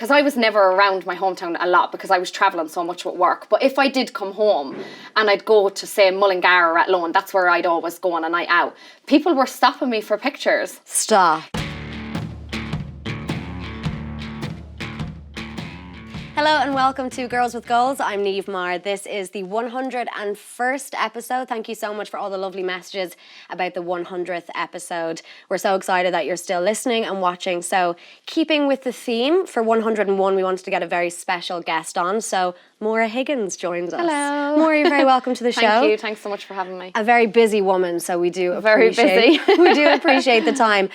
because I was never around my hometown a lot because I was travelling so much with work. But if I did come home and I'd go to, say, Mullingar or Athlone, that's where I'd always go on a night out. People were stopping me for pictures. Stop. Hello and welcome to Girls with Goals. I'm Neve Maura. This is the 101st episode. Thank you so much for all the lovely messages about the 100th episode. We're so excited that you're still listening and watching. So keeping with the theme, for 101 we wanted to get a very special guest on. So Maura Higgins joins us. Hello. Maura, you're very welcome to the show. Thank you. Thanks so much for having me. A very busy woman, so we do Very busy. we do appreciate the time.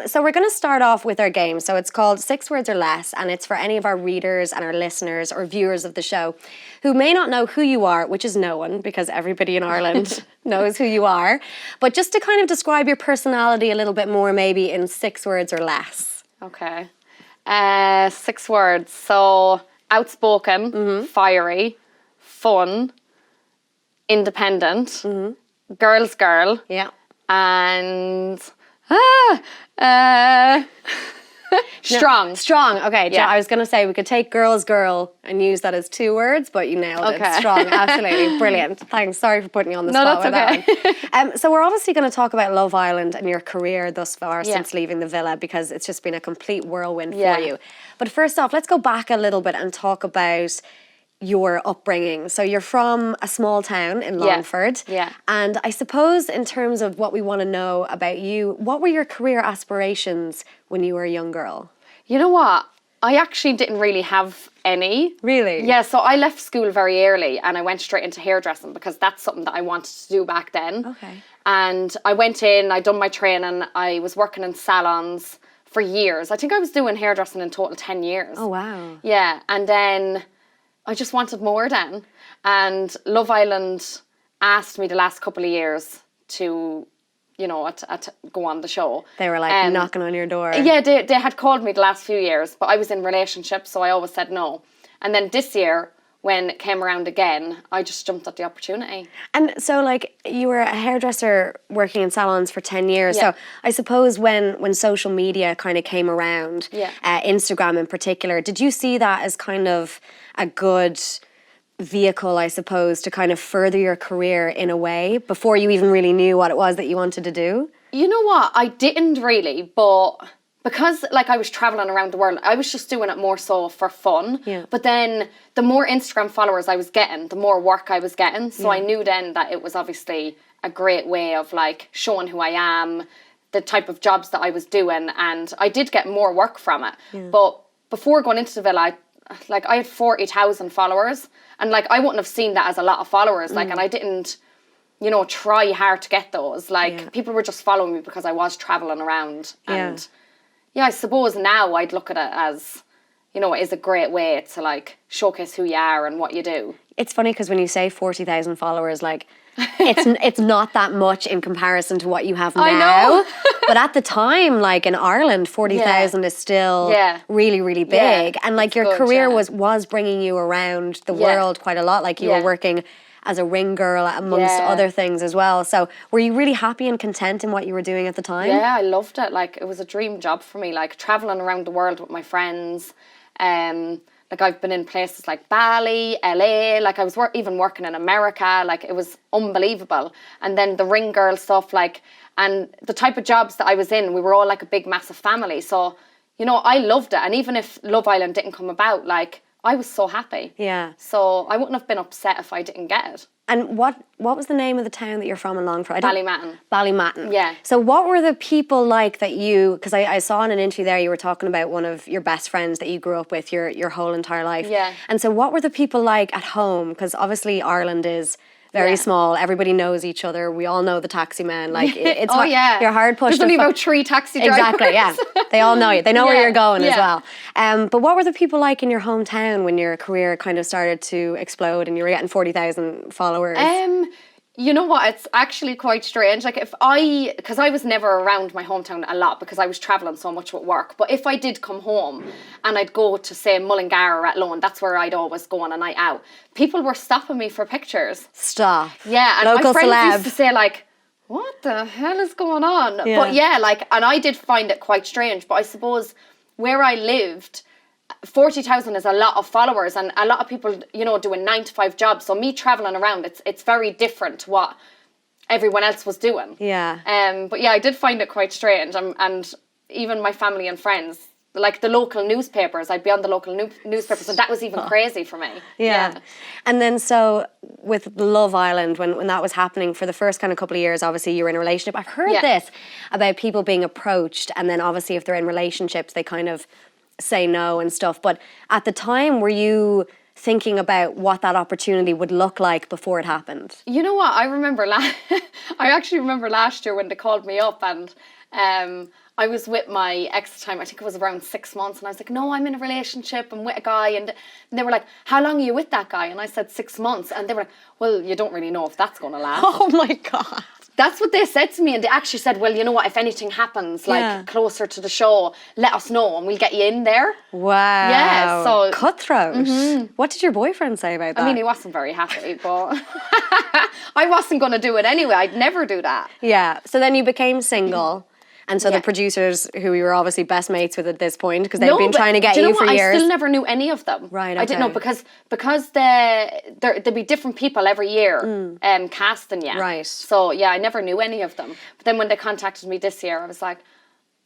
So we're going to start off with our game. So it's called 6 Words or Less, and it's for any of our readers and our listeners or viewers of the show who may not know who you are, which is no one because everybody in Ireland knows who you are, but just to kind of describe your personality a little bit more, maybe in 6 words or less. Okay. 6 words. So outspoken, fiery, fun, independent, girl's girl, Yeah. and strong. Strong. Okay. Yeah. I was going to say we could take girl's girl and use that as 2 words, but you nailed it. Okay. Strong. Absolutely. Brilliant. Thanks. Sorry for putting you on the No, spot that's with okay. that one. So we're obviously going to talk about Love Island and your career thus far Yeah. since leaving the villa, because it's just been a complete whirlwind Yeah. for you. But first off, let's go back a little bit and talk about your upbringing. So you're from a small town in Longford. Yeah. And I suppose in terms of what we want to know about you, what were your career aspirations when you were a young girl? You know what? I actually didn't really have any. Really? Yeah, so I left school very early and I went straight into hairdressing because that's something that I wanted to do back then. Okay. And I went in, I'd done my training, I was working in salons for years. I think I was doing hairdressing in total 10 years. Oh, wow. Yeah, and then I just wanted more then. And Love Island asked me the last couple of years to, you know, to go on the show. They were like knocking on your door. Yeah, they had called me the last few years, but I was in relationships, so I always said no. And then this year, when it came around again, I just jumped at the opportunity. And so, like, you were a hairdresser working in salons for 10 years. Yeah. So I suppose when social media kind of came around, Yeah. Instagram in particular, did you see that as kind of a good vehicle, I suppose, to kind of further your career in a way before you even really knew what it was that you wanted to do? You know what? I didn't really, but because like I was traveling around the world, I was just doing it more so for fun. Yeah. But then the more Instagram followers I was getting, the more work I was getting. So I knew then that it was obviously a great way of like showing who I am, the type of jobs that I was doing, and I did get more work from it. But before going into the villa, I had 40,000 followers, and like I wouldn't have seen that as a lot of followers. Like, and I didn't, you know, try hard to get those. Like people were just following me because I was traveling around, and yeah, I suppose now I'd look at it as, you know, it is a great way to like showcase who you are and what you do. It's funny because when you say 40,000 followers, like, it's not that much in comparison to what you have now. I know. But at the time, like in Ireland, 40,000 is still really, really big. Yeah, and like your good, career yeah. was bringing you around the world quite a lot. Like you were working as a ring girl amongst other things as well. So were you really happy and content in what you were doing at the time? Yeah, I loved it. Like it was a dream job for me. Like traveling around the world with my friends. Like I've been in places like Bali, LA, like I was even working in America, like it was unbelievable. And then the ring girl stuff, like, and the type of jobs that I was in, we were all like a big massive family. So, you know, I loved it. And even if Love Island didn't come about, like I was so happy. Yeah. So I wouldn't have been upset if I didn't get it. And what was the name of the town that you're from in Longford? Ballymatton. Ballymatton. Yeah. So what were the people like that you, because I saw in an interview there you were talking about one of your best friends that you grew up with your whole entire life. Yeah. And so what were the people like at home? Because obviously Ireland is very small. Everybody knows each other. We all know the taxi man. Like it's hard, you're hard pushed. There's only about 3 taxi drivers. Exactly, yeah. They all know you. They know where you're going as yeah. well. But what were the people like in your hometown when your career kind of started to explode and you were getting 40,000 followers? You know what? It's actually quite strange. Like because I was never around my hometown a lot because I was traveling so much with work. But if I did come home and I'd go to, say, Mullingar or Athlone, that's where I'd always go on a night out. People were stopping me for pictures. Stop. Yeah, and Local my friends celeb. used to say like, what the hell is going on? Yeah. But yeah, like, and I did find it quite strange. But I suppose where I lived, 40,000 is a lot of followers, and a lot of people, you know, doing 9-to-5 jobs. So me traveling around, it's very different to what everyone else was doing. Yeah. But yeah, I did find it quite strange, and even my family and friends, like the local newspapers, I'd be on the local newspapers, and that was even crazy for me. Yeah. And then so with Love Island, when that was happening for the first kind of couple of years, obviously you were in a relationship. I've heard this about people being approached, and then obviously if they're in relationships, they kind of say no and stuff. But at the time, were you thinking about what that opportunity would look like before it happened? You know what? I remember I actually remember last year when they called me up, and I was with my ex at the time. I think it was around 6 months, and I was like, no, I'm in a relationship. I'm with a guy. And they were like, how long are you with that guy? And I said 6 months. And they were like, well, you don't really know if that's going to last. Oh my God. That's what they said to me. And they actually said, well, you know what, if anything happens, like closer to the show, let us know and we'll get you in there. Wow. Yeah, so cutthroat. What did your boyfriend say about that? I mean, he wasn't very happy, but I wasn't going to do it anyway. I'd never do that. Yeah. So then you became single. And so the producers, who you were obviously best mates with at this point, because they've been trying to get you for years. I still never knew any of them. Right, okay. I didn't know, because there'd be different people every year casting you. Right. So yeah, I never knew any of them. But then when they contacted me this year, I was like,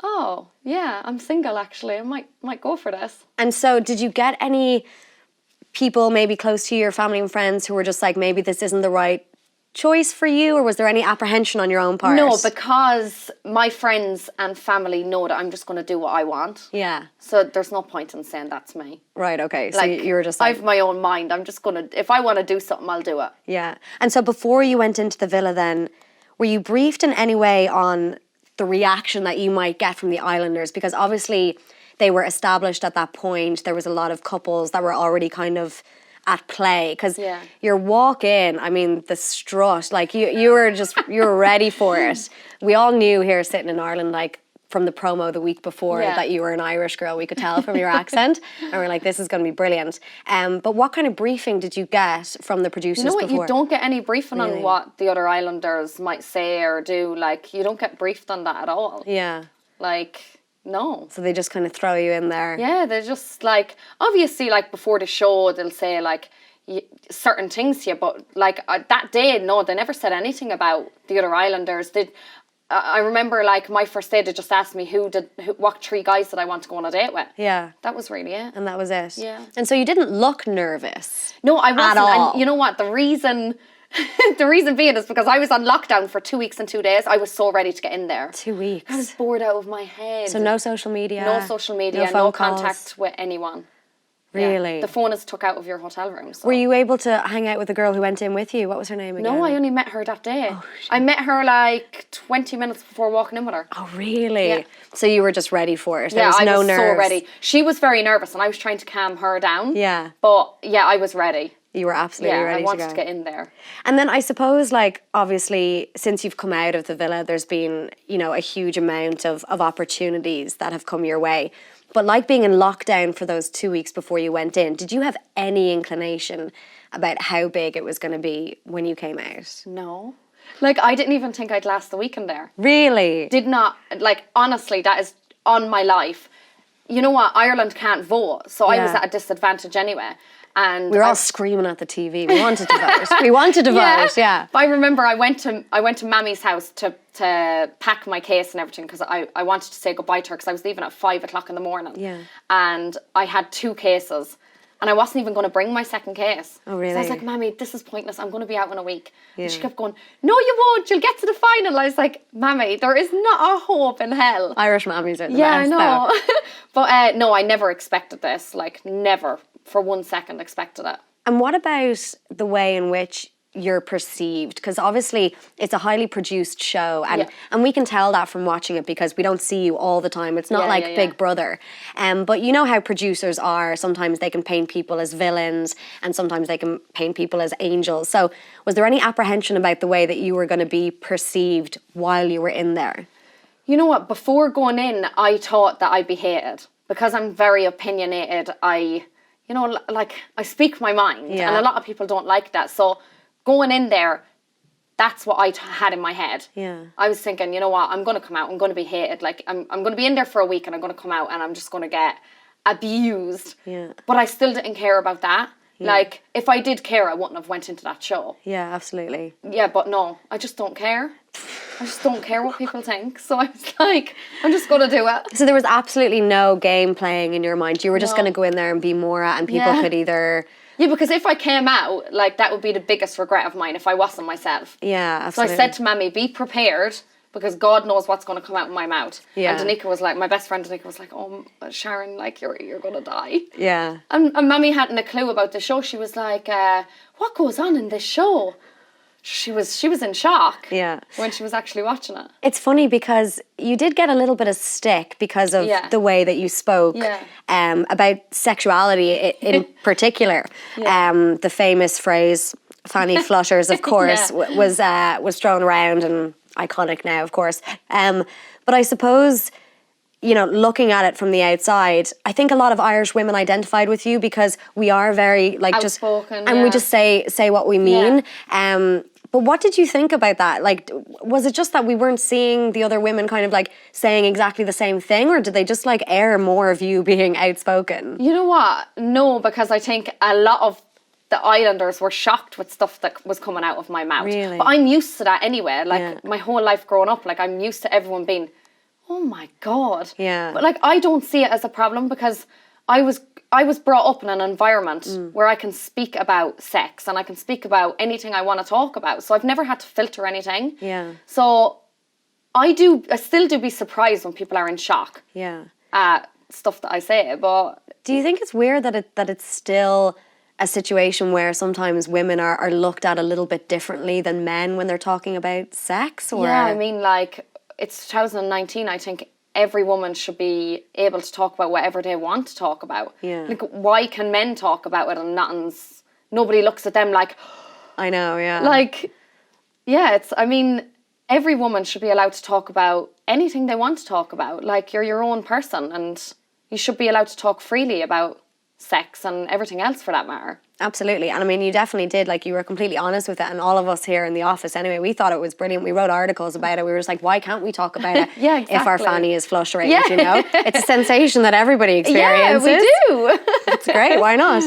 oh yeah, I'm single actually. I might go for this. And so did you get any people maybe close to you, your family and friends, who were just like, maybe this isn't the right choice for you, or was there any apprehension on your own part? No, because my friends and family know that I'm just going to do what I want. Yeah. So there's no point in saying that's me. Right, okay. So Like, you were just like... I've my own mind. I'm just going to, if I want to do something, I'll do it. Yeah. And so before you went into the villa then, were you briefed in any way on the reaction that you might get from the islanders? Because obviously they were established at that point. There was a lot of couples that were already kind of at play, because your walk in, I mean, the strut, like you were ready for it. We all knew here sitting in Ireland, like from the promo the week before, that you were an Irish girl. We could tell from your accent, and we're like, this is going to be brilliant. But what kind of briefing did you get from the producers? You know what? Before? You don't get any briefing on what the other islanders might say or do. Like, you don't get briefed on that at all. Yeah. Like, no. So they just kind of throw you in there. Yeah, they're just like, obviously, like before the show, they'll say like certain things to you, but like that day, no, they never said anything about the other islanders. I remember like my first day, they just asked me what 3 guys did I want to go on a date with. Yeah. That was really it. And that was it. Yeah. And so you didn't look nervous. No, I wasn't. At all. And you know what? The reason being is because I was on lockdown for 2 weeks and 2 days. I was so ready to get in there. 2 weeks. I was bored out of my head. So no social media. No social media. No phone calls. Contact with anyone. Really? Yeah. The phone is took out of your hotel room. So. Were you able to hang out with the girl who went in with you? What was her name again? No, I only met her that day. Oh, I met her like 20 minutes before walking in with her. Oh, really? Yeah. So you were just ready for it? There Yeah, was I no was nerves. so ready. She was very nervous and I was trying to calm her down. Yeah. But yeah, I was ready. You were absolutely ready to go. I wanted to get in there. And then I suppose, like, obviously, since you've come out of the villa, there's been, you know, a huge amount of opportunities that have come your way. But like being in lockdown for those 2 weeks before you went in, did you have any inclination about how big it was going to be when you came out? No. Like, I didn't even think I'd last the weekend there. Really? Did not. Like, honestly, that is on my life. You know what? Ireland can't vote. So I was at a disadvantage anyway. And we were all screaming at the TV. We wanted to vote. We wanted to vote, yeah. But I remember I went to Mammy's house to pack my case and everything because I wanted to say goodbye to her because I was leaving at 5 o'clock in the morning. Yeah. And I had 2 cases. And I wasn't even going to bring my second case. Oh, really? So I was like, Mammy, this is pointless. I'm going to be out in a week. Yeah. And she kept going, no, you won't. You'll get to the final. I was like, Mammy, there is not a hope in hell. Irish mammies are the best, I know. though. But no, I never expected this. Like, never for 1 second expected it. And what about the way in which you're perceived? Because obviously it's a highly produced show and we can tell that from watching it because we don't see you all the time. It's not like Big Brother. But you know how producers are. Sometimes they can paint people as villains and sometimes they can paint people as angels. So was there any apprehension about the way that you were going to be perceived while you were in there? You know what? Before going in, I thought that I'd be hated. Because I'm very opinionated, I speak my mind. Yeah. And a lot of people don't like that. So going in there, that's what I had in my head. Yeah. I was thinking, you know what, I'm going to come out, I'm going to be hated. Like, I'm going to be in there for a week and I'm going to come out and I'm just going to get abused. Yeah. But I still didn't care about that. Like, if I did care, I wouldn't have went into that show. Yeah, absolutely. Yeah, but no, I just don't care. I just don't care what people think. So I was like, I'm just going to do it. So there was absolutely no game playing in your mind. You were just No. going to go in there and be Maura, and people Yeah. could either... Yeah, because if I came out, like, that would be the biggest regret of mine if I wasn't myself. Yeah, So absolutely. I said to Mammy, be prepared, because God knows what's going to come out of my mouth. Yeah. And Danica was like, my best friend Danica was like, oh, Sharon, like, you're going to die. Yeah. And Mammy hadn't a clue about the show. She was like, what goes on in this show? She was in shock. Yeah. When she was actually watching it. It's funny because you did get a little bit of stick because of Yeah. the way that you spoke about sexuality in particular. The famous phrase, fanny flutters, of course, was thrown around and iconic now, of course. But I suppose, you know, looking at it from the outside, I think a lot of Irish women identified with you because we are very like outspoken, and we just say what we mean. But what did you think about that? Like, was it just that we weren't seeing the other women kind of like saying exactly the same thing, or did they just like air more of you being outspoken? You know what? No, because I think a lot of the Islanders were shocked with stuff that was coming out of my mouth. Really? But I'm used to that anyway. Like, my whole life growing up, like, I'm used to everyone being, oh my God. Yeah. But, like, I don't see it as a problem because I was brought up in an environment where I can speak about sex and I can speak about anything I want to talk about. So I've never had to filter anything. Yeah. So I still do be surprised when people are in shock. Yeah. At stuff that I say, but... Do you think it's weird that it's still a situation where sometimes women are looked at a little bit differently than men when they're talking about sex? Or? Yeah, I mean, like, it's 2019, I think every woman should be able to talk about whatever they want to talk about. Yeah. Like, why can men talk about it and nobody looks at them like... I know, yeah. Like, yeah, I mean, every woman should be allowed to talk about anything they want to talk about. Like, you're your own person and you should be allowed to talk freely about sex and everything else for that matter. Absolutely. And I mean, you definitely did. Like, you were completely honest with it. And all of us here in the office, anyway, we thought it was brilliant. We wrote articles about it. We were just like, why can't we talk about it Yeah, exactly. if our fanny is fluttering, you know? It's a sensation that everybody experiences. Yeah, we do. It's great. Why not?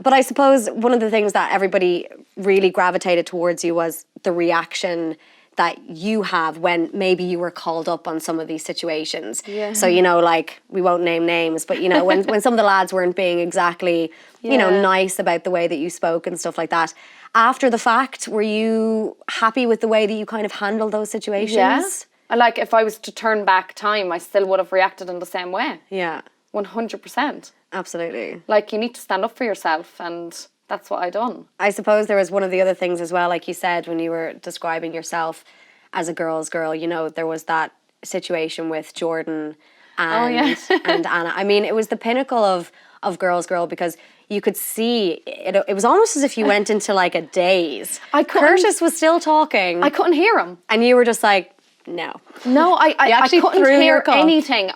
But I suppose one of the things that everybody really gravitated towards you was the reaction that you have when maybe you were called up on some of these situations. Yeah. So, you know, like, we won't name names, but, you know, when some of the lads weren't being exactly, you know, nice about the way that you spoke and stuff like that. After the fact, were you happy with the way that you kind of handled those situations? Yeah. Like, if I was to turn back time, I still would have reacted in the same way. Yeah. 100%. Absolutely. Like, you need to stand up for yourself, and that's what I done. I suppose there was one of the other things as well, like you said, when you were describing yourself as a girl's girl, you know, there was that situation with Jordan and, and Anna. I mean, it was the pinnacle of girl's girl because you could see, it was almost as if you went into like a daze. Curtis was still talking. I couldn't hear him. And you were just like, no. No, I couldn't hear anything.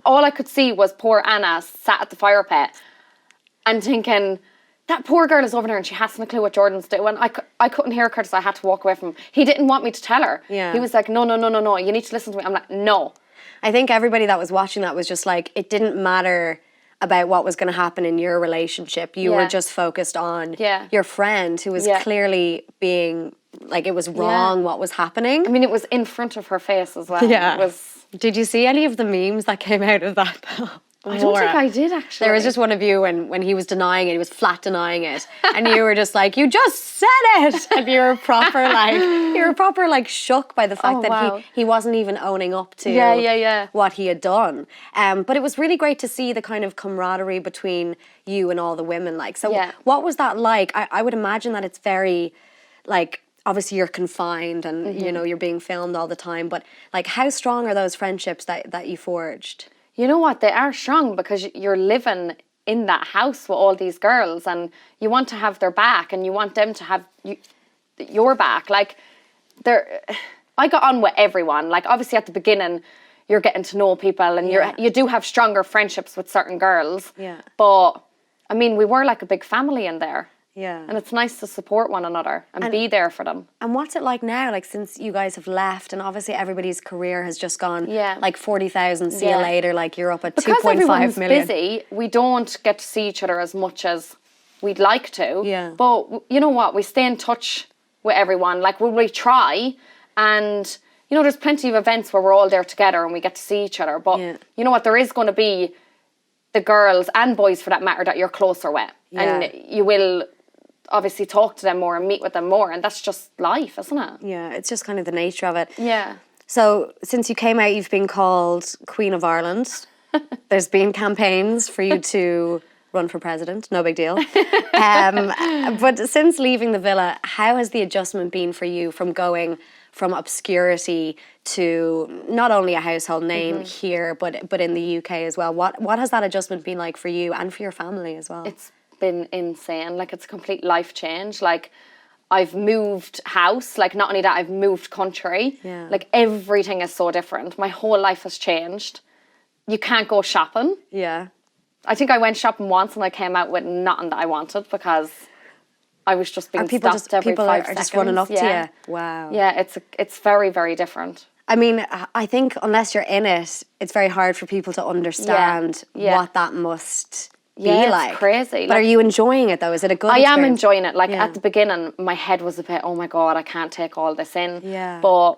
All I could see was poor Anna sat at the fire pit and thinking, that poor girl is over there and she hasn't a clue what Jordan's doing. I couldn't hear Curtis. I had to walk away from him. He didn't want me to tell her. Yeah. He was like, no, you need to listen to me. I'm like, no. I think everybody that was watching that was just like, it didn't matter about what was going to happen in your relationship. You were just focused on your friend who was clearly being, like, it was wrong what was happening. I mean, it was in front of her face as well. Yeah. It was... Did you see any of the memes that came out of that? I don't think I did, actually. There was just one of you when he was denying it, he was flat denying it. And you were just like, you just said it! And you were proper like shook by the fact that he wasn't even owning up to what he had done. But it was really great to see the kind of camaraderie between you and all the women. Like, so what was that like? I would imagine that it's very, like, obviously you're confined and, you know, you're being filmed all the time. But, like, how strong are those friendships that you forged? You know what? They are strong because you're living in that house with all these girls and you want to have their back and you want them to have your back. Like, I got on with everyone. Like, obviously at the beginning, you're getting to know people and you do have stronger friendships with certain girls. Yeah. But, I mean, we were like a big family in there. Yeah. And it's nice to support one another and be there for them. And what's it like now? Like, since you guys have left, and obviously everybody's career has just gone, like 40,000, see you later, like you're up at 2.5 million. Busy, we don't get to see each other as much as we'd like to. Yeah. But you know what? We stay in touch with everyone. Like, we try, and you know, there's plenty of events where we're all there together and we get to see each other. But you know what? There is going to be the girls and boys, for that matter, that you're closer with, and you will obviously talk to them more and meet with them more, and that's just life, isn't it? Yeah, it's just kind of the nature of it. Yeah. So since you came out, you've been called Queen of Ireland. There's been campaigns for you to run for president, no big deal. But since leaving the villa, how has the adjustment been for you from going from obscurity to not only a household name here, but in the UK as well? What has that adjustment been like for you and for your family as well? It's been insane. Like, it's a complete life change. Like, I've moved house. Like, not only that, I've moved country. Yeah. Like, everything is so different. My whole life has changed. You can't go shopping. Yeah. I think I went shopping once and I came out with nothing that I wanted because I was just being stopped every 5 seconds. People are just running up to you. Wow. Yeah, it's very, very different. I mean, I think unless you're in it, it's very hard for people to understand what that must be like. It's crazy. But are you enjoying it though? Is it a good experience? I am enjoying it. Like, at the beginning, my head was a bit, oh my God, I can't take all this in. Yeah. But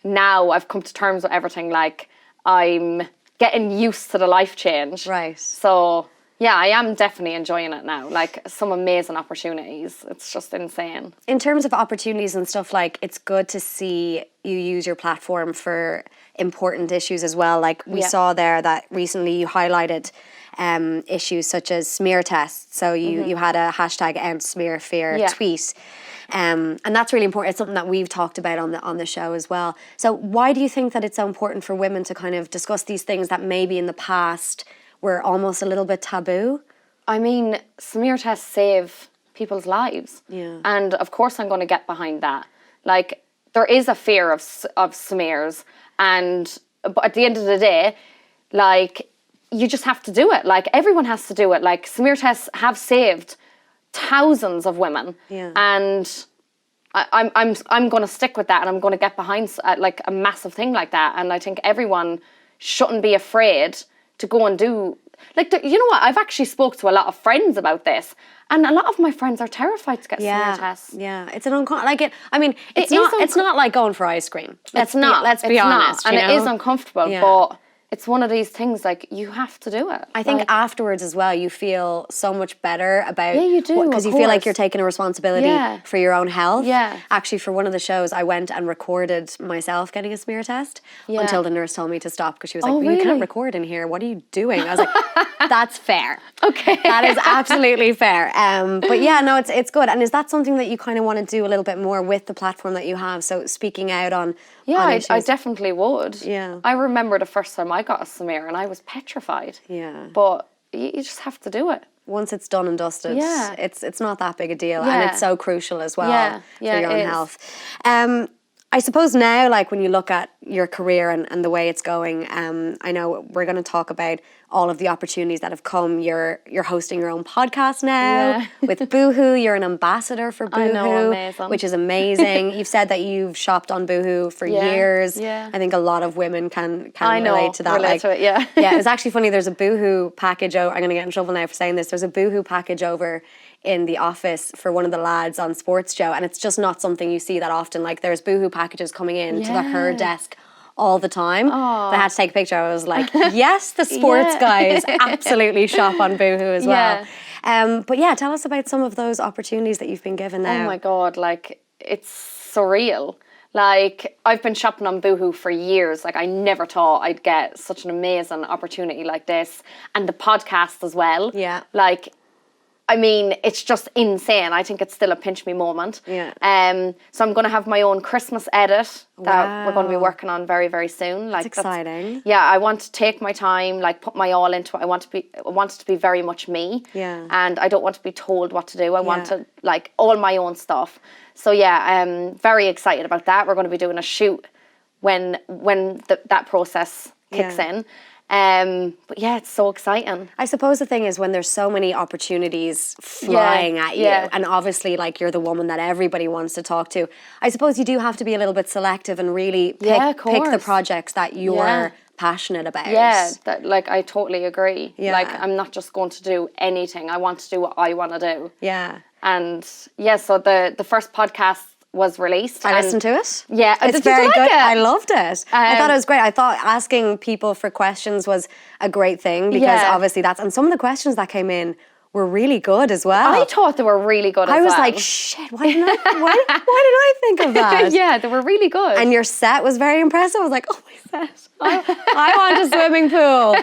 now I've come to terms with everything. Like, I'm getting used to the life change. Right. So, yeah, I am definitely enjoying it now. Like, some amazing opportunities. It's just insane. In terms of opportunities and stuff, like, it's good to see you use your platform for important issues as well. Like, we saw there that recently you highlighted issues such as smear tests. So you had a hashtag End Smear Fear tweet. And that's really important. It's something that we've talked about on the show as well. So why do you think that it's so important for women to kind of discuss these things that maybe in the past were almost a little bit taboo? I mean, smear tests save people's lives. Yeah. And of course I'm going to get behind that. Like, there is a fear of smears, but at the end of the day, like, you just have to do it. Like, everyone has to do it. Like, smear tests have saved thousands of women. Yeah. And I'm going to stick with that, and I'm going to get behind like a massive thing like that. And I think everyone shouldn't be afraid to go and do, like, you know what? I've actually spoke to a lot of friends about this, and a lot of my friends are terrified to get smear tests. Yeah, it's an it's not like going for ice cream. Let's be honest. And it is uncomfortable, but it's one of these things, like, you have to do it. I think afterwards as well, you feel so much better about... Yeah, you do, because you feel like you're taking a responsibility for your own health. Yeah. Actually, for one of the shows, I went and recorded myself getting a smear test until the nurse told me to stop, because she was like, well, you can't record in here. What are you doing? I was like, that's fair. Okay. That is absolutely fair. But yeah, no, it's good. And is that something that you kind of want to do a little bit more with the platform that you have? So speaking out on... Yeah, I definitely would. Yeah. I remember the first time I got a smear and I was petrified. Yeah. But you just have to do it. Once it's done and dusted, it's not that big a deal. Yeah. And it's so crucial as well for your own is. health. I suppose now, like, when you look at your career and the way it's going, I know we're going to talk about all of the opportunities that have come. You're hosting your own podcast now with Boohoo. You're an ambassador for Boohoo, I know, amazing. which is amazing. You've said that you've shopped on Boohoo for years. Yeah. I think a lot of women can relate to that. To it, yeah. Yeah, it's actually funny. There's a Boohoo package. I'm going to get in trouble now for saying this. There's a Boohoo package over in the office for one of the lads on Sports Joe, and it's just not something you see that often. Like, there's Boohoo packages coming in to the Her desk all the time. But I had to take a picture. I was like, yes, the sports guys absolutely shop on Boohoo as well. But yeah, tell us about some of those opportunities that you've been given now. Oh my God, like, it's surreal. Like, I've been shopping on Boohoo for years. Like, I never thought I'd get such an amazing opportunity like this. And the podcast as well. Yeah. Like, I mean, it's just insane. I think it's still a pinch me moment. Yeah. So I'm going to have my own Christmas edit that we're going to be working on very, very soon. Like, that's exciting. Yeah, I want to take my time, like, put my all into it. I want it to be very much me. Yeah. And I don't want to be told what to do. I want to, like, all my own stuff. So yeah, I'm very excited about that. We're going to be doing a shoot when that process kicks in. But yeah, it's so exciting. I suppose the thing is when there's so many opportunities flying at you, and obviously like you're the woman that everybody wants to talk to, I suppose you do have to be a little bit selective and really pick the projects that you're passionate about. Yeah, like I totally agree. Yeah. Like I'm not just going to do anything. I want to do what I want to do. Yeah. And yeah, so the first podcast was released. I listened to it. Yeah, it's very good. I loved it. I thought it was great. I thought asking people for questions was a great thing because obviously and some of the questions that came in were really good as well. I thought they were really good as well. I was like, shit, why did I think of that? Yeah, they were really good. And your set was very impressive. I was like, oh, my set. I want a swimming pool.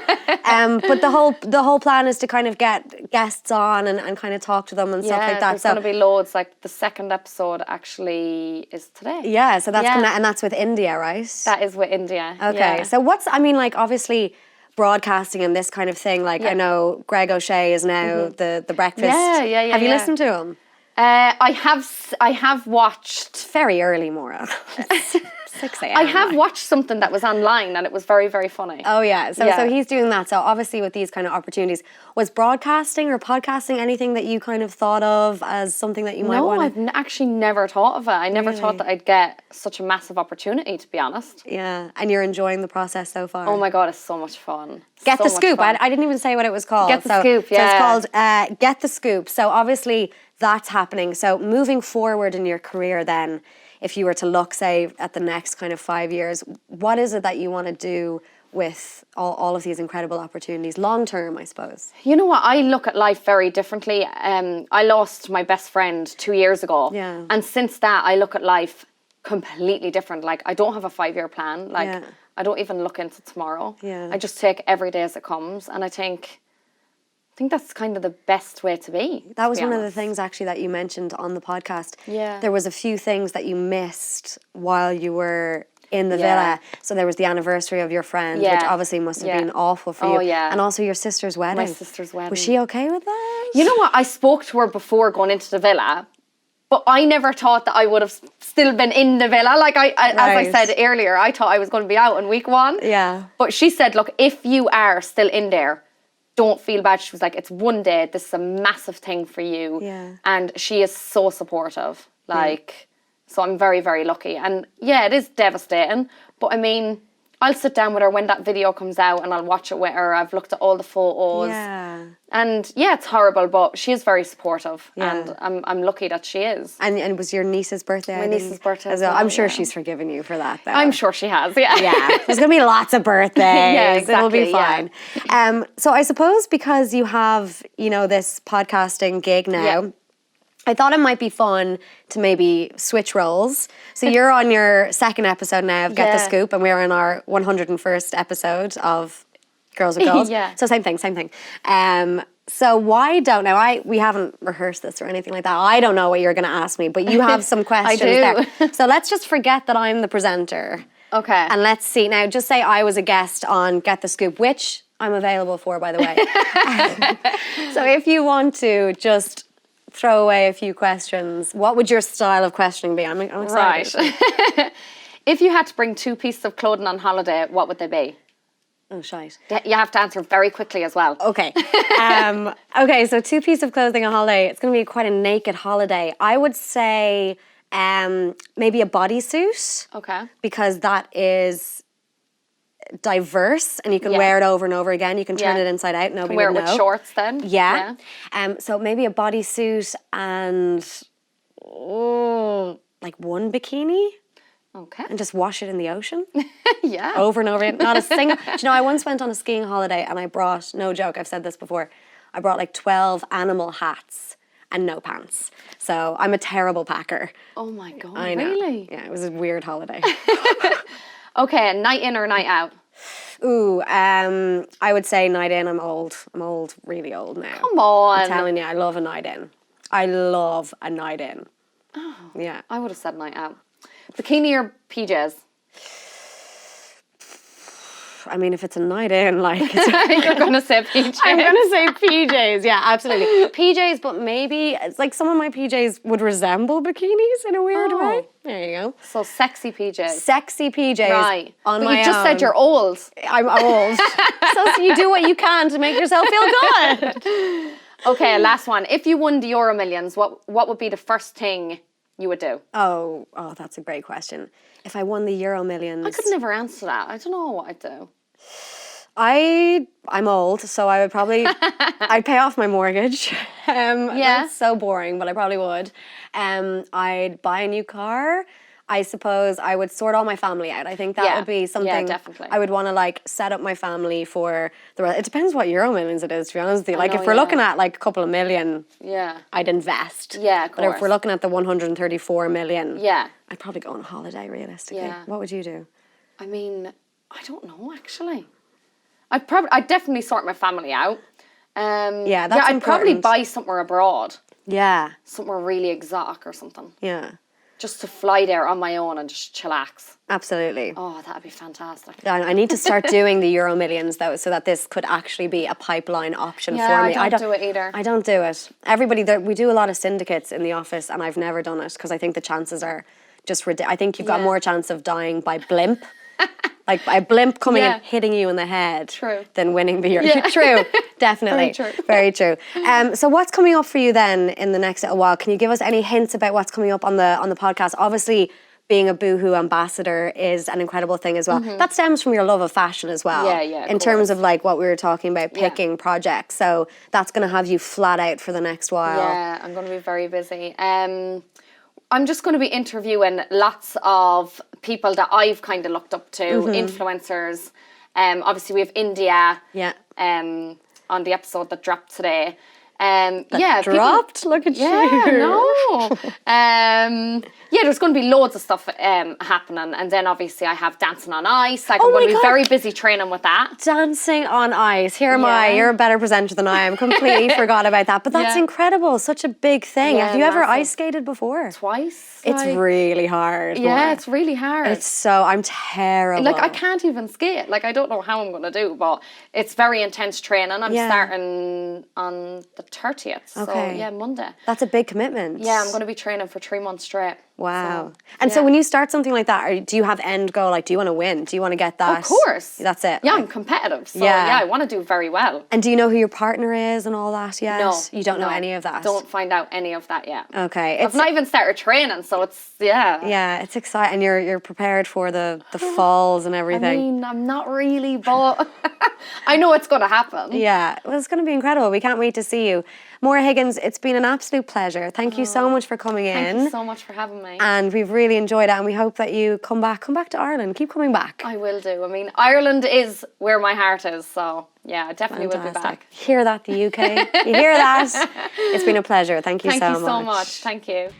But the whole plan is to kind of get guests on and kind of talk to them and stuff like that. There's going to be loads. Like the second episode actually is today. Yeah, so that's coming out, and that's with India, right? That is with India. Okay, so obviously broadcasting and this kind of thing, like I know Greg O'Shea is now the breakfast. Yeah. Have you listened to him? I have watched. It's very early, Maura. 6 a.m. I have watched something that was online and it was very, very funny. Oh yeah. So he's doing that. So obviously with these kind of opportunities, was broadcasting or podcasting anything that you kind of thought of as something that you might want to... No, I've actually never thought of it. I never thought that I'd get such a massive opportunity, to be honest. Yeah. And you're enjoying the process so far? Oh my God, it's so much fun. Get the Scoop. I didn't even say what it was called. Get the Scoop, yeah. So it's called Get the Scoop. So obviously that's happening. So moving forward in your career then, if you were to look, say, at the next kind of 5 years, what is it that you want to do with all of these incredible opportunities, long term, I suppose? You know what? I look at life very differently. I lost my best friend 2 years ago. Yeah. And since that, I look at life completely different. Like, I don't have a 5-year plan. Like, I don't even look into tomorrow. Yeah. I just take every day as it comes. And I think that's kind of the best way to be. That was one of the things actually that you mentioned on the podcast. Yeah. There was a few things that you missed while you were in the villa. So there was the anniversary of your friend, which obviously must have been awful for you. Oh, yeah. And also your sister's wedding. My sister's wedding. Was she okay with that? You know what? I spoke to her before going into the villa, but I never thought that I would have still been in the villa. Like as I said earlier, I thought I was going to be out in week 1. Yeah. But she said, look, if you are still in there, don't feel bad. She was like, it's one day. This is a massive thing for you. Yeah. And she is so supportive. Like, so I'm very, very lucky. And yeah, it is devastating. But I mean, I'll sit down with her when that video comes out and I'll watch it with her. I've looked at all the photos. Yeah. And yeah, it's horrible, but she is very supportive. Yeah. And I'm lucky that she is. And it was your niece's birthday? My niece's birthday as well. I'm sure she's forgiven you for that, though. I'm sure she has, yeah. Yeah. There's going to be lots of birthdays. Yeah, exactly. It'll be fine. Yeah. So I suppose because you have, this podcasting gig now, I thought it might be fun to maybe switch roles. So you're on your second episode now of Get the Scoop, and we're in our 101st episode of Girls with Goals. So same thing. So why don't we haven't rehearsed this or anything like that. I don't know what you're going to ask me, but you have some questions there. So let's just forget that I'm the presenter. Okay. And let's see. Now, just say I was a guest on Get the Scoop, which I'm available for, by the way. So if you want to just throw away a few questions, what would your style of questioning be? I'm excited. Right. If you had to bring 2 pieces of clothing on holiday, what would they be? Oh, shite. You have to answer very quickly as well. Okay. Okay, so 2 pieces of clothing on holiday. It's going to be quite a naked holiday. I would say maybe a bodysuit. Okay. Because that is diverse and you can wear it over and over again. You can turn it inside out. Nobody wear would it know. with shorts then. Yeah. So maybe a bodysuit and like one bikini. Okay. And just wash it in the ocean. Yeah. Over and over again. Not a single... Do you know, I once went on a skiing holiday and I brought, no joke, I've said this before, I brought like 12 animal hats and no pants. So I'm a terrible packer. Oh my God, I know. really? Yeah, it was a weird holiday. Okay, night in or night out? Ooh, I would say night in. I'm old, really old now. Come on. I'm telling you, I love a night in. I love a night in. Oh, yeah. I would have said night out. Bikini or PJs? I mean, if it's a night in, like... You're going to say PJs. I'm going to say PJs, yeah, absolutely. PJs, but maybe, it's like some of my PJs would resemble bikinis in a weird way. There you go. So sexy PJs. Sexy PJs. Right. On but my you just said you're old. I'm old. So you do what you can to make yourself feel good. Okay, last one. If you won the Euro Millions, what would be the first thing you would do? Oh, that's a great question. If I won the Euro Millions... I could never answer that. I don't know what I'd do. I'm old, so I would probably... I'd pay off my mortgage. That's so boring, but I probably would. I'd buy a new car. I suppose I would sort all my family out. I think that would be something definitely. I would want to like set up my family for the rest. It depends what Euro Millions it is, to be honest with you. Like if we're looking at like a couple of million, I'd invest. Yeah, of course. But if we're looking at the 134 million, I'd probably go on holiday realistically. Yeah. What would you do? I mean, I don't know actually. I'd definitely sort my family out. I'd probably buy somewhere abroad. Yeah. Somewhere really exotic or something. Yeah. Just to fly there on my own and just chillax. Absolutely. Oh, that'd be fantastic. I need to start doing the Euro Millions though, so that this could actually be a pipeline option for me. I don't do it either. I don't do it. We do a lot of syndicates in the office, and I've never done it because I think the chances are just ridiculous. I think you've got more chance of dying by blimp. Like a blimp coming and hitting you in the head than winning the Euro. Yeah. True, definitely. Very true. So what's coming up for you then in the next little while? Can you give us any hints about what's coming up on the podcast? Obviously, being a Boohoo ambassador is an incredible thing as well. That stems from your love of fashion as well. Yeah, in terms of like what we were talking about, picking projects. So that's going to have you flat out for the next while. Yeah, I'm going to be very busy. I'm just going to be interviewing lots of people that I've kind of looked up to, influencers. Obviously, we have India on the episode that dropped today. Dropped? Look at you. There's going to be loads of stuff happening. And then obviously I have Dancing on Ice. I'm going to be very busy training with that. Dancing on Ice. Here am I. You're a better presenter than I am. Completely forgot about that. But that's incredible. Such a big thing. Have you ever ice skated before? Twice. It's really hard. Yeah, it's really hard. I'm terrible. Like I can't even skate. Like I don't know how I'm going to do, but it's very intense training. I'm starting on the 30th. Okay. So Monday. That's a big commitment. Yeah, I'm going to be training for 3 months straight. Wow. So when you start something like that, do you have end goal? Like, do you want to win? Do you want to get that? Of course. That's it. Yeah, I'm competitive. So I want to do very well. And do you know who your partner is and all that yet? No. You don't know any of that? Don't find out any of that yet. Okay. I've not even started training, so it's, Yeah, it's exciting. And you're prepared for the falls and everything. I mean, I'm not really, but I know it's going to happen. Yeah. Well, it's going to be incredible. We can't wait to see you. Maura Higgins, it's been an absolute pleasure. Thank you so much for coming in. Thank you so much for having me. And we've really enjoyed it, and we hope that you come back to Ireland. Keep coming back. I will do. I mean, Ireland is where my heart is, so I definitely will be back. Hear that, the UK? You hear that? It's been a pleasure. Thank you so much. Thank you so much. Thank you.